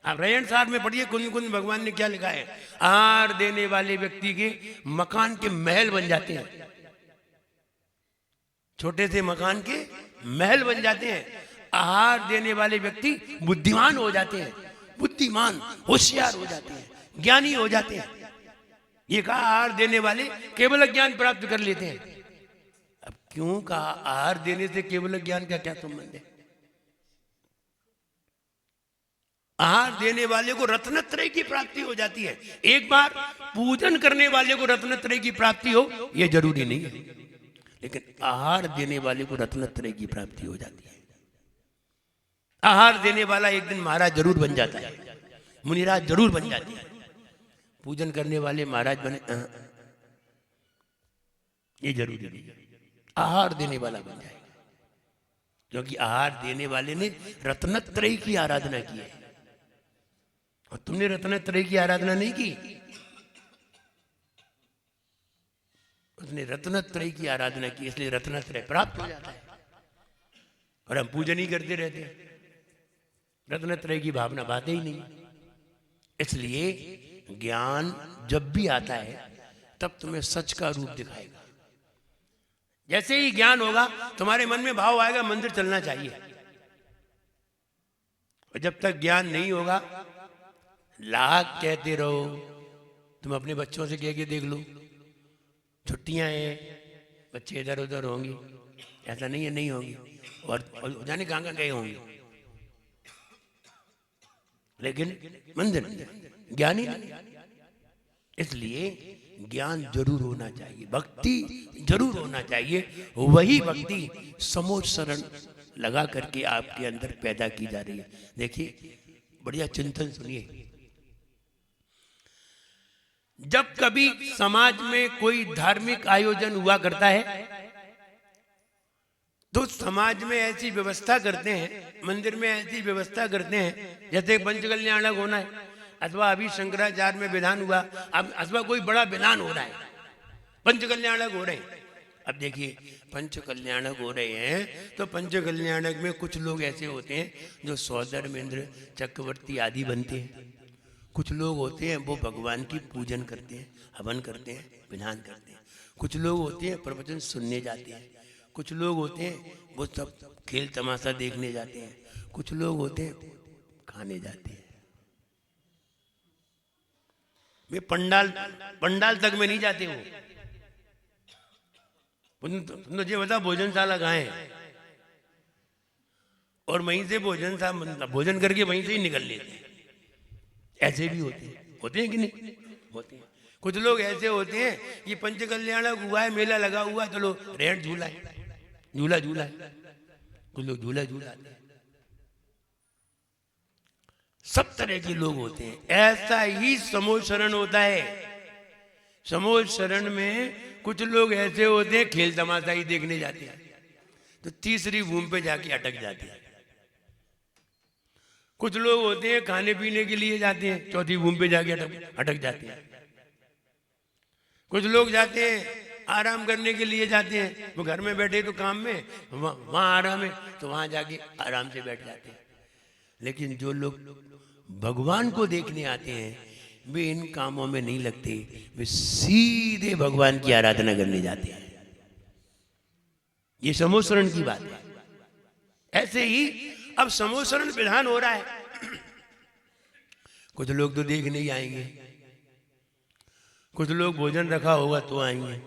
आप रैयन साहब में पढ़िए, कुंद कुंद भगवान ने क्या लिखा है। आहार देने वाले व्यक्ति के मकान के महल बन जाते हैं, छोटे से मकान के महल बन जाते हैं। आहार देने वाले व्यक्ति बुद्धिमान हो जाते हैं, बुद्धिमान होशियार हो जाते हैं, ज्ञानी हो जाते हैं। ये कहा आहार देने वाले केवल ज्ञान प्राप्त कर लेते हैं। अब क्यों कहा आहार देने से केवल ज्ञान का क्या संबंध है? आहार देने वाले को रत्नत्रय की प्राप्ति हो जाती है। एक बार पूजन करने वाले को रत्नत्रय की प्राप्ति हो यह जरूरी नहीं है, लेकिन आहार देने वाले को रत्नत्रय की प्राप्ति हो जाती है। आहार देने वाला एक दिन महाराज जरूर बन जाता है, मुनिराज जरूर बन जाते हैं। पूजन करने वाले महाराज बने ये जरूरी नहीं, आहार देने वाला बन जाएगा, क्योंकि आहार देने वाले ने रत्नत्रय की आराधना की है और तुमने रत्नत्रय की आराधना नहीं की। उसने रत्नत्रय की आराधना की, इसलिए रत्नत्रय प्राप्त हो जाता है। और हम पूजन ही करते रहते हैं, रत्नत्रय की भावना बात ही नहीं। इसलिए ज्ञान जब भी आता है तब तुम्हें सच का रूप दिखाएगा। जैसे ही ज्ञान होगा तुम्हारे मन में भाव आएगा मंदिर चलना चाहिए। और जब तक ज्ञान नहीं होगा लाख कहते रहो। तुम अपने बच्चों से कह के देख लो, छुट्टियां हैं, बच्चे इधर उधर होंगे, ऐसा नहीं है नहीं होंगी, और जाने कहाँ कहाँ गए होंगे, लेकिन मंदिर ज्ञान ही नहीं। इसलिए ज्ञान जरूर होना चाहिए, भक्ति जरूर होना चाहिए। वही भक्ति समोच शरण लगा करके आपके अंदर पैदा की जा रही है। देखिए बढ़िया चिंतन सुनिए। जब कभी समाज में कोई धार्मिक आयोजन हुआ करता है तो समाज में ऐसी व्यवस्था करते हैं, मंदिर में ऐसी व्यवस्था करते हैं, जैसे पंचकल्याणक होना है अथवा अभी शंकराचार्य में विधान हुआ, अब अथवा कोई बड़ा विधान हो रहा है, पंचकल्याणक हो रहे हैं। अब देखिए पंचकल्याणक हो रहे हैं तो पंचकल्याणक में कुछ लोग ऐसे होते हैं जो सौधर्मेंद्र, चक्रवर्ती आदि बनते हैं। कुछ लोग होते हैं वो भगवान की पूजन करते हैं, हवन करते हैं, विधान करते हैं। कुछ लोग होते हैं प्रवचन सुनने जाते हैं। कुछ लोग होते हैं वो सब खेल तमाशा देखने जाते हैं। कुछ लोग होते हैं खाने जाते हैं। वे पंडाल तक में नहीं जाते। वो मुझे बता भोजनशाला कहाँ है, और वहीं से भोजन करके वहीं से ही निकल लेते हैं। ऐसे भी होते हैं कि नहीं? होते हैं। कुछ लोग ऐसे होते हैं, ये पंच कल्याणक हुआ है, मेला लगा हुआ, चलो रेंट झूला है, झूला झूला है, कुछ लोग झूला झूलाते हैं। सब तरह के लोग होते हैं। ऐसा ही समूह शरण होता है। समूह शरण में कुछ लोग ऐसे होते हैं, खेल तमाशा ही देखने जाते हैं तो तीसरी भूमि पे जाके अटक जाते हैं। कुछ लोग होते हैं खाने पीने के लिए जाते हैं, चौथी भूमि पे जाके अटक जाते हैं। कुछ लोग जाते हैं आराम करने के लिए जाते हैं, वो घर में बैठे तो काम में, वहां आराम है तो वहां जाके आराम से बैठ जाते हैं। लेकिन जो लोग भगवान को देखने आते हैं वे इन कामों में नहीं लगते, वे सीधे भगवान की आराधना करने जाते हैं। ये समूह शरण की बात है। ऐसे ही अब समूह शरण विधान हो रहा है। कुछ लोग तो देखने ही आएंगे, कुछ लोग भोजन रखा होगा तो आएंगे,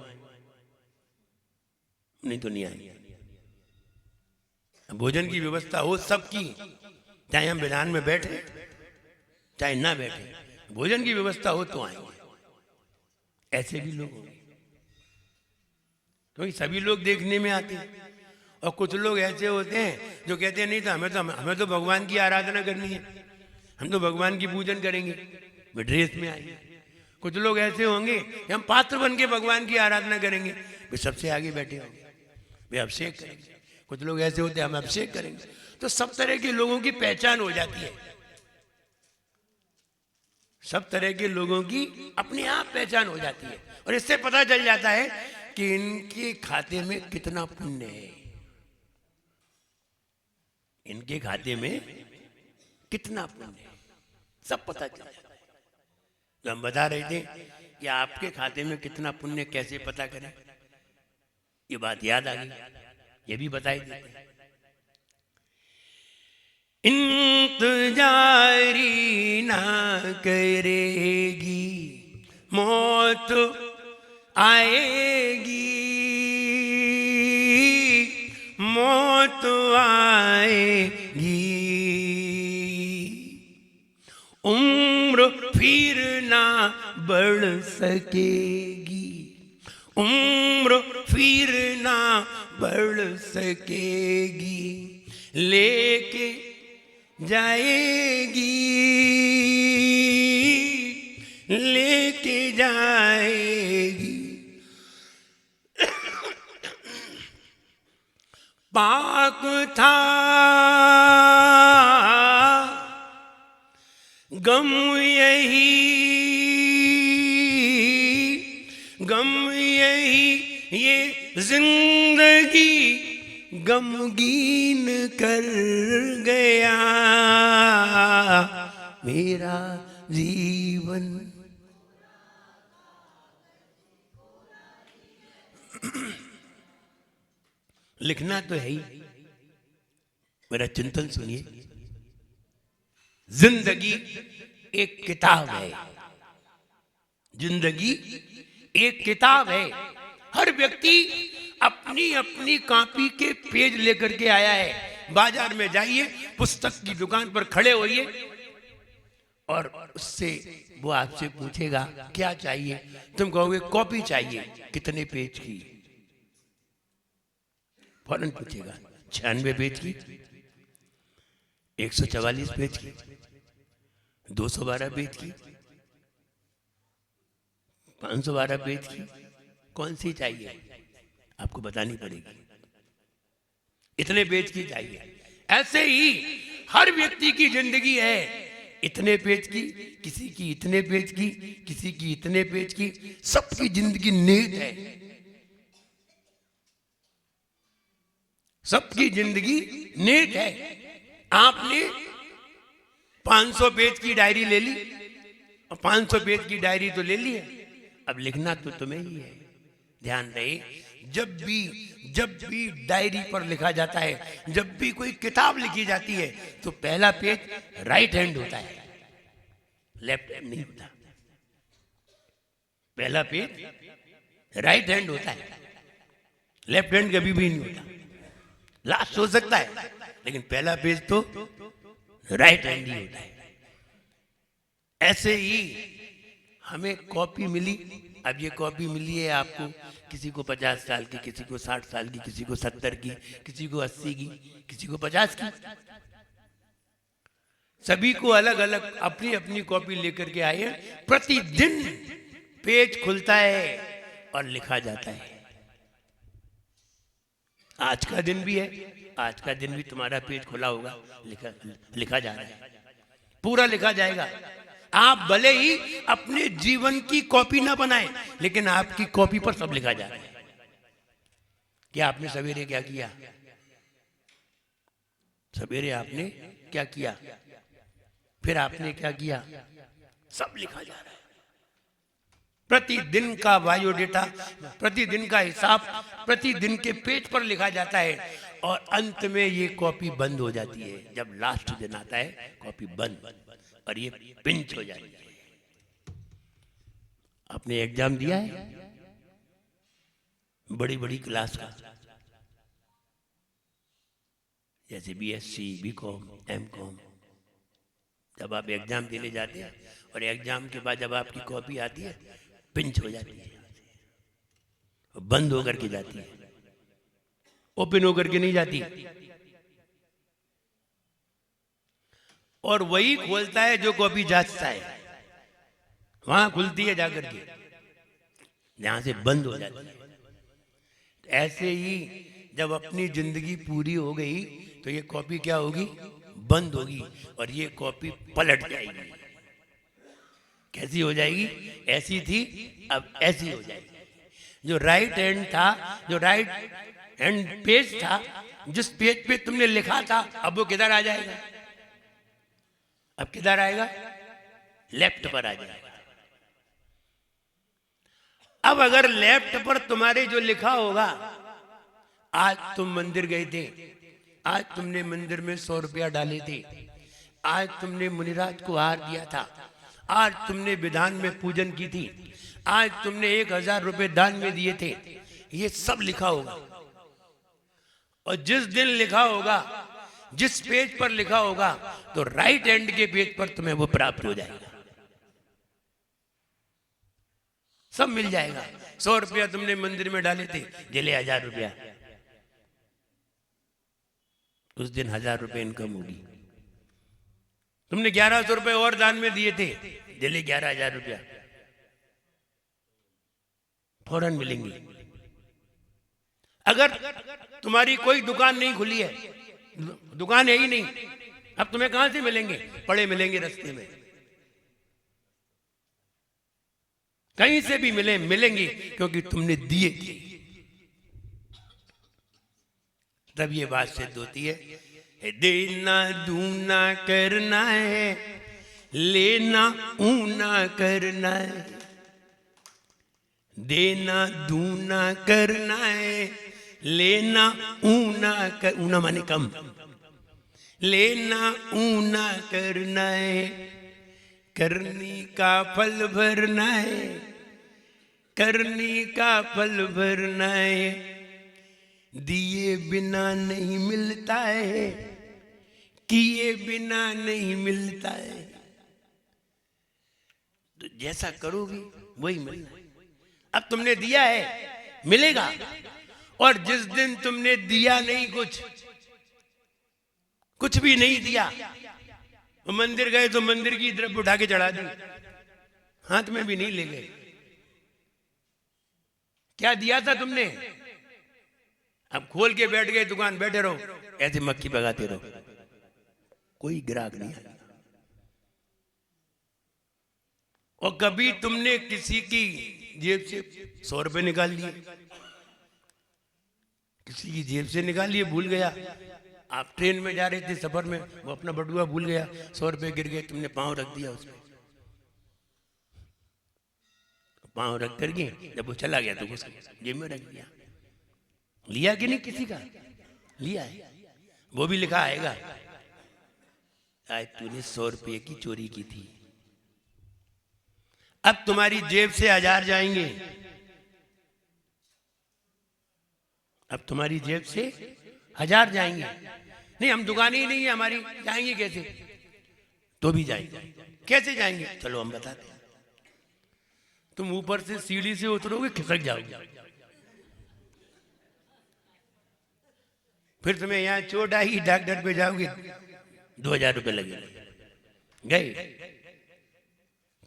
नहीं तो नहीं आएंगे। भोजन की व्यवस्था हो सबकी, चाहे हम विधान में बैठे चाहे ना बैठे, भोजन की व्यवस्था हो तो आएंगे। ऐसे भी लोग होंगे, क्योंकि सभी लोग देखने में आते हैं। और कुछ लोग ऐसे होते हैं जो कहते हैं नहीं तो हमें तो भगवान की आराधना करनी है, हम तो भगवान की पूजन करेंगे, वे ड्रेस में आएंगे। कुछ लोग ऐसे होंगे कि हम पात्र बन के भगवान की आराधना करेंगे, वे सबसे आगे बैठे होंगे, वे अभिषेक करेंगे। कुछ लोग ऐसे होते हैं हम अभिषेक करेंगे। तो सब तरह के लोगों की पहचान हो जाती है। सब तरह के लोगों की अपने आप पहचान हो जाती है और इससे पता चल जाता है कि इनके खाते में कितना पुण्य है, इनके खाते में कितना पुण्य है, सब पता चल जाता है। तो हम बता रहे थे कि आपके खाते में कितना पुण्य कैसे पता करें, ये बात याद आ गई, ये भी बताई देते हैं। इंतजारी ना करेगी मौत आएगी, मौत आएगी, उम्र फिर ना बढ़ सकेगी, उम्र फिर ना बढ़ सकेगी, लेके जाएगी, लेके जाएगी। पाक था गम यही, गम यही, ये जिंदगी गमगीन कर गया मेरा जीवन। लिखना तो है ही, मेरा चिंतन सुनिए। जिंदगी एक किताब है, जिंदगी एक किताब है। हर व्यक्ति अपनी अपनी कॉपी के पेज लेकर के आया है। बाजार में जाइए, पुस्तक की दुकान पर खड़े होइए और उससे वो आपसे पूछेगा क्या चाहिए, तुम कहोगे कॉपी चाहिए, कितने पेज की, फौरन पूछेगा 96 पेज की, 144 पेज की, 212 पेज की, 512 पेज की, कौन सी चाहिए आपको बतानी पड़ेगी, इतने पेज की चाहिए। ऐसे ही हर व्यक्ति की जिंदगी है, इतने पेज की, किसी की इतने पेज की, किसी की इतने पेज की, सबकी जिंदगी नेत है, सबकी जिंदगी नेत है। आपने 500 पेज की डायरी ले ली और 500 पेज की डायरी तो ले ली है, अब लिखना तो तुम्हें ही है। ध्यान रहे, जब भी डायरी पर लिखा जाता है, जब भी कोई किताब लिखी जाती है तो पहला पेज राइट हैंड होता है, लेफ्ट हैंड नहीं होता। पहला पेज राइट हैंड होता है, लेफ्ट हैंड कभी भी नहीं होता। लास्ट हो सकता है लेकिन पहला पेज तो राइट हैंड ही होता है। ऐसे ही हमें कॉपी मिली, अब ये कॉपी मिली है आपको, किसी को 50 साल की, किसी को 60 साल की, किसी को 70 की, किसी को 80 की, किसी को 50 की। सभी को अलग अलग अपनी अपनी कॉपी लेकर के आए हैं। प्रतिदिन पेज खुलता है और लिखा जाता है। आज का दिन भी है, आज का दिन भी तुम्हारा पेज खुला होगा, लिखा जा रहा है, पूरा लिखा जाएगा। आप भले ही अपने जीवन की कॉपी ना बनाएं, लेकिन आपकी कॉपी पर सब लिखा जा रहा है कि आपने सवेरे क्या किया, सवेरे आपने क्या किया, फिर आपने क्या किया, सब लिखा जा रहा है। प्रतिदिन का बायोडेटा, प्रतिदिन का हिसाब प्रतिदिन के पेज पर लिखा जाता है और अंत में ये कॉपी बंद हो जाती है। जब लास्ट दिन आता है कॉपी बंद और ये पिंच हो जाती है। आपने एग्जाम दिया है बड़ी बड़ी क्लास का, जैसे बीएससी, बीकॉम, एमकॉम। जब आप एग्जाम देने जाते हैं और एग्जाम के बाद जब आपकी कॉपी आती है, पिंच हो जाती है, बंद होकर के जाती है, ओपन होकर के नहीं जाती। और वही खोलता है जो कॉपी जांचता है, वहां खुलती है जाकर के, जहां से बंद हो जाती है। ऐसे ही जब अपनी जिंदगी पूरी हो गई तो ये कॉपी क्या होगी, बंद होगी और ये कॉपी पलट जाएगी। कैसी हो जाएगी, ऐसी थी अब ऐसी हो जाएगी। जो राइट हैंड था, जो राइट हैंड पेज था, जिस पेज पे तुमने लिखा था, अब वो किधर आ जाएगा, अब किधर आएगा, लेफ्ट पर आ जाएगा। अब अगर लेफ्ट पर तुम्हारे जो लिखा होगा, आज तुम मंदिर गए थे, आज तुमने मंदिर में 100 रुपया डाले थे, आज तुमने मुनिराज को हार दिया था, आज तुमने विधान में पूजन की थी, आज तुमने 1000 रुपए दान में दिए थे, ये सब लिखा होगा। और जिस दिन लिखा होगा, जिस पेज पर लिखा होगा, तो राइट हैंड के पेज पर तुम्हें वो प्राप्त हो जाएगा, सब मिल जाएगा। 100 रुपया तुमने मंदिर में डाले थे, जिले 1000 रुपया, उस दिन 1000 रुपए इनकम होगी। तुमने 1100 रुपए और दान में दिए थे, जिले 11000 रुपया फौरन मिलेंगे। अगर तुम्हारी कोई दुकान नहीं खुली है, दुकान है ही नहीं, अब तुम्हें कहां से मिलेंगे, पड़े मिलेंगे रास्ते में, कहीं से भी मिलेंगे, क्योंकि तुमने दिए थे। तब ये बात सिद्ध होती है, देना दूना करना है, लेना ऊना करना है, देना दूना करना है, लेना ऊना ऊना माने कम, लेना ऊना करना है, करनी का फल भरना है, करनी का फल भरना है, दिए बिना नहीं मिलता है, किए बिना नहीं मिलता है। तो जैसा करोगे वही मिलना है। अब तुमने दिया है, मिलेगा। और जिस दिन तुमने दिया नहीं, कुछ भी नहीं दिया, तो मंदिर गए तो मंदिर की तरफ उठा के चढ़ा दी, हाथ में भी नहीं ले गए। क्या दिया था तुमने, अब खोल के बैठ गए दुकान, बैठे रहो, ऐसे मक्खी भगाते रहो, कोई ग्राहक नहीं आया। और कभी तुमने किसी की जेब से 100 रुपए निकाल लिए, किसी की जेब से निकाल लिए, भूल गया, आप ट्रेन में जा रहे थे सफर में, वो अपना बटुआ भूल गया, 100 रुपए गिर गए, तुमने पांव रख दिया उसमें, पांव रख करके जब वो चला गया तो उसको जेब में रख दिया। लिया कि नहीं, किसी का लिया है, वो भी लिखा आएगा, आज तूने 100 रुपये की चोरी की थी। अब तुम्हारी जेब से 1000 जाएंगे, अब तुम्हारी जेब से 1000 जाएंगे। नहीं, हम दुकान ही नहीं है हमारी, जाएंगे कैसे, तो भी जाएंगे। कैसे जाएंगे, चलो हम बताते हैं। तुम ऊपर से सीढ़ी से उतरोगे, खिसक जाओगे, फिर तुम्हें यहां चोट आई, डॉक्टर पे जाओगे, 2000 रुपए लगे, गए,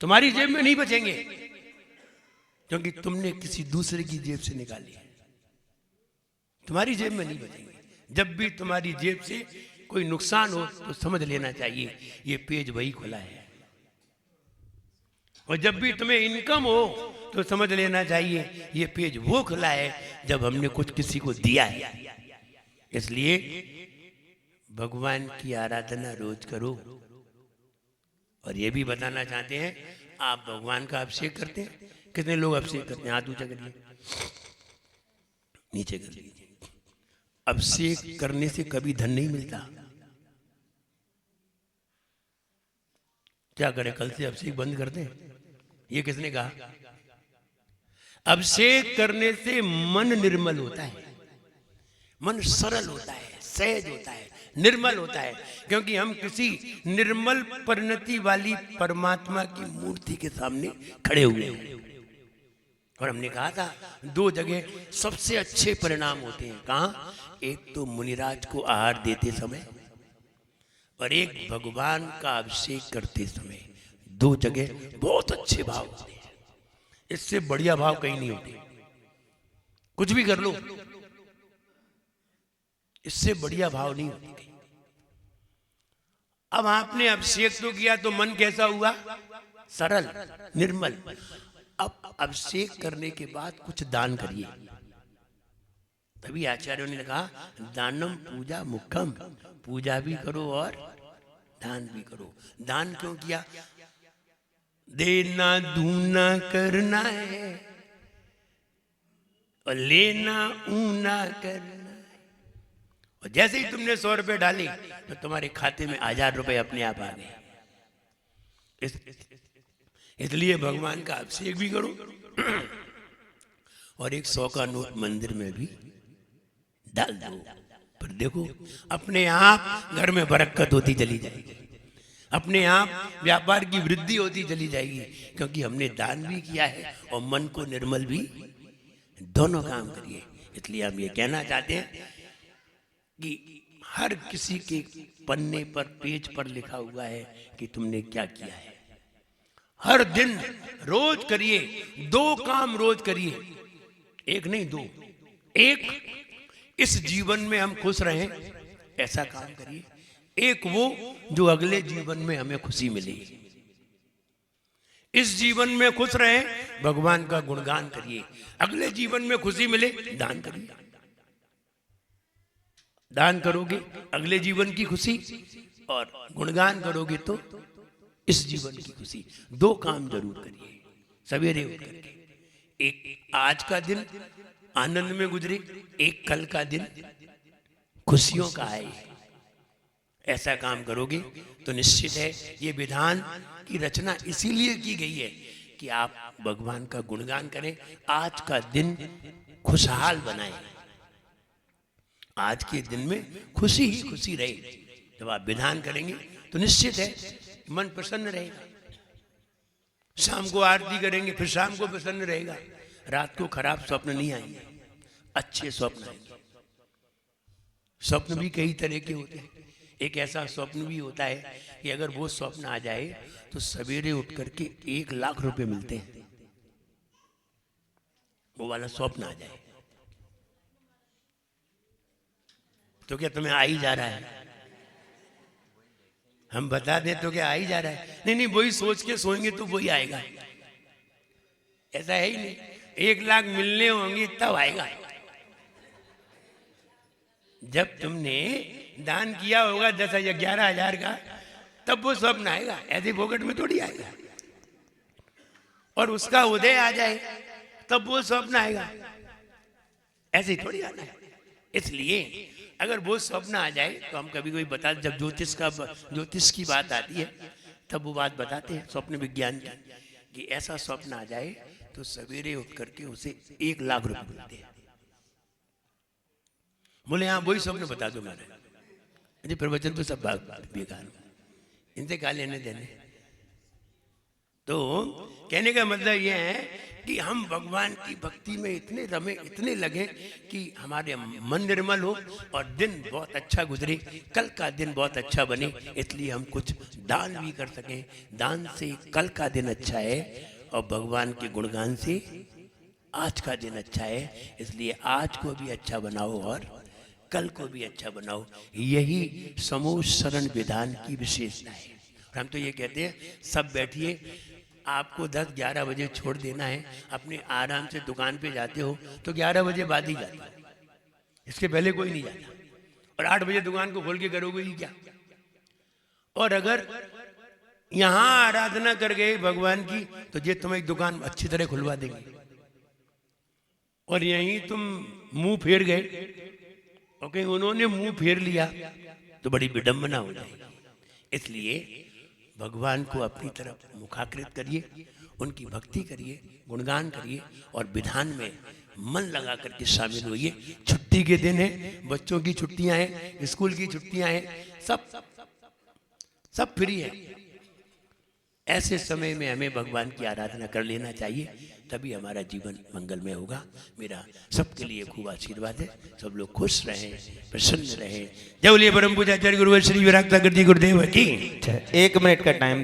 तुम्हारी जेब में नहीं बचेंगे, क्योंकि तुमने किसी दूसरे की जेब से निकाली है, तुम्हारी जेब में नहीं बचेंगे। जब भी तुम्हारी जेब से कोई नुकसान हो तो समझ लेना चाहिए ये पेज वही खुला है, और जब भी तुम्हें इनकम हो तो समझ लेना चाहिए ये पेज वो खुला है जब हमने कुछ किसी को दिया है। इसलिए भगवान की आराधना रोज करो। और ये भी बताना चाहते हैं, आप भगवान का अभिषेक करते हैं? कितने लोग अभिषेक करते हैं? हाथ ऊंचा करिए, नीचे कर लीजिए। अभिषेक करने से कभी धन नहीं मिलता। क्या करें, कल से अभिषेक बंद कर दें? ये किसने कहा? अभिषेक करने से मन निर्मल होता है, मन सरल होता है, सहज होता है, निर्मल होता है, क्योंकि हम किसी निर्मल परिणति वाली परमात्मा की मूर्ति के सामने खड़े हुए हैं। और हमने कहा था 2 जगह सबसे अच्छे परिणाम होते हैं। कहाँ? एक तो मुनिराज को आहार देते समय, और एक भगवान का अभिषेक करते समय। 2 जगह बहुत अच्छे भाव होते हैं, इससे बढ़िया भाव कहीं नहीं होते। कुछ भी कर लो, इससे बढ़िया भाव नहीं होते कहीं। अब आपने अभिषेक तो किया तो मन कैसा हुआ? सरल, निर्मल। अब अभिषेक करने के बाद कुछ दान करिए। तभी आचार्यों ने कहा दानम पूजा मुखम, पूजा भी करो और दान भी करो। दान क्यों किया? देना दूना करना है और लेना ऊना करना है। और जैसे ही तुमने 100 रुपए डाले तो तुम्हारे खाते में 1000 रुपए अपने आप आ गए। इसलिए भगवान का अभिषेक भी करो और एक 100 का नोट मंदिर में भी डाल दो। पर देखो, अपने आप घर में बरकत होती चली जाएगी, अपने आप व्यापार की वृद्धि होती चली जाएगी, क्योंकि हमने दान भी किया है और मन को निर्मल भी। दोनों काम करिए। इसलिए हम ये कहना चाहते हैं कि हर किसी के पन्ने पर, पेज पर लिखा हुआ है कि तुमने क्या किया है। हर दिन रोज करिए, 2 काम रोज करिए, एक नहीं 2। एक, इस जीवन में हम खुश रहें, ऐसा काम करिए। एक वो जो अगले जीवन में हमें खुशी मिले। इस जीवन में खुश रहें, भगवान का गुणगान करिए। अगले जीवन में खुशी मिले, दान करिए। दान करोगे अगले जीवन की खुशी, और गुणगान करोगे तो इस जीवन की खुशी। 2 काम जरूर करिए सवेरे उठ करके। एक आज का दिन आनंद में गुजरे, एक कल का दिन खुशियों का आए। ऐसा काम करोगे तो निश्चित है ये विधान की रचना इसीलिए की गई है कि आप भगवान का गुणगान करें, आज का दिन खुशहाल बनाएं, आज के दिन में खुशी ही खुशी रहे। जब आप विधान करेंगे तो निश्चित है मन प्रसन्न रहेगा। शाम को आरती करेंगे, फिर शाम को प्रसन्न रहेगा। रात को खराब स्वप्न नहीं आएंगे, अच्छे स्वप्न आएंगे। स्वप्न भी कई तरह के होते हैं। एक ऐसा स्वप्न भी होता है कि अगर वो स्वप्न आ जाए तो सवेरे उठ करके 1 लाख रुपए मिलते हैं। वो वाला स्वप्न आ जाए तो क्या तुम्हें आ ही जा रहा है? हम बता दें तो क्या आ ही जा रहा है? नहीं, वही सोच के सोएंगे तो वही आएगा। ऐसा है ही नहीं। 1 लाख मिलने होंगे तब आएगा। जब तुमने दान किया होगा 10 या 11,000 का, तब वो स्वप्न आएगा। ऐसे फोकट में थोड़ी आएगा। और उसका उदय आ जाए तब वो स्वप्न आएगा, ऐसे ही थोड़ी आना है। इसलिए अगर वो स्वप्न आ जाए तो हम कभी कभी बता, जब ज्योतिष की बात आती है तब वो बात बताते हैं स्वप्न विज्ञान की, कि ऐसा स्वप्न आ जाए तो सवेरे उठ करके उसे 1 लाख रुपए मिलते हैं। बोले हाँ वही स्वप्न बता दो महाराज। अरे प्रवचन तो सब बेकार, इनसे क्या लेने देने। तो कहने का मतलब ये है कि हम भगवान की भक्ति में इतने रमे, इतने लगे कि हमारे मन निर्मल हो और दिन बहुत अच्छा गुजरे, कल का दिन बहुत अच्छा बने, इसलिए हम कुछ दान भी कर सकें। दान से कल का दिन अच्छा है और भगवान के गुणगान से आज का दिन अच्छा है, इसलिए आज को भी अच्छा बनाओ और कल को भी अच्छा बनाओ। यही समूह शरण विधान की विशेषता है। और हम तो ये कहते हैं सब बैठिए, आपको 10-11 बजे छोड़ देना है, अपने आराम से दुकान पे जाते हो तो 11 बजे बाद ही जाते हो, इसके पहले कोई नहीं जाता। और 8 बजे दुकान को खोल के करोगे ही क्या। और अगर यहाँ आराधना कर गए भगवान की तो ये तुम्हें एक दुकान अच्छी तरह खुलवा देंगे, और यहीं तुम मुंह फेर गए और कहीं उन्होंने मुंह फेर लिया तो बड़ी विडंबना हो जाएगी। इसलिए भगवान को अपनी तरफ मुखाकृत करिए, उनकी भक्ति करिए, गुणगान करिए और विधान में मन लगा करके शामिल होइए। छुट्टी के दिन है, बच्चों की छुट्टियां हैं, स्कूल की छुट्टियां हैं, सब फ्री है। ऐसे समय में हमें भगवान की आराधना कर लेना चाहिए, तभी हमारा जीवन मंगलमय होगा। मेरा सबके लिए खूब आशीर्वाद है, सब लोग खुश रहें, प्रसन्न रहें। जय बोलिए परम पूज्य आचार्य गुरुवर श्री विराट सागर जी गुरुदेव की। 1 मिनट का टाइम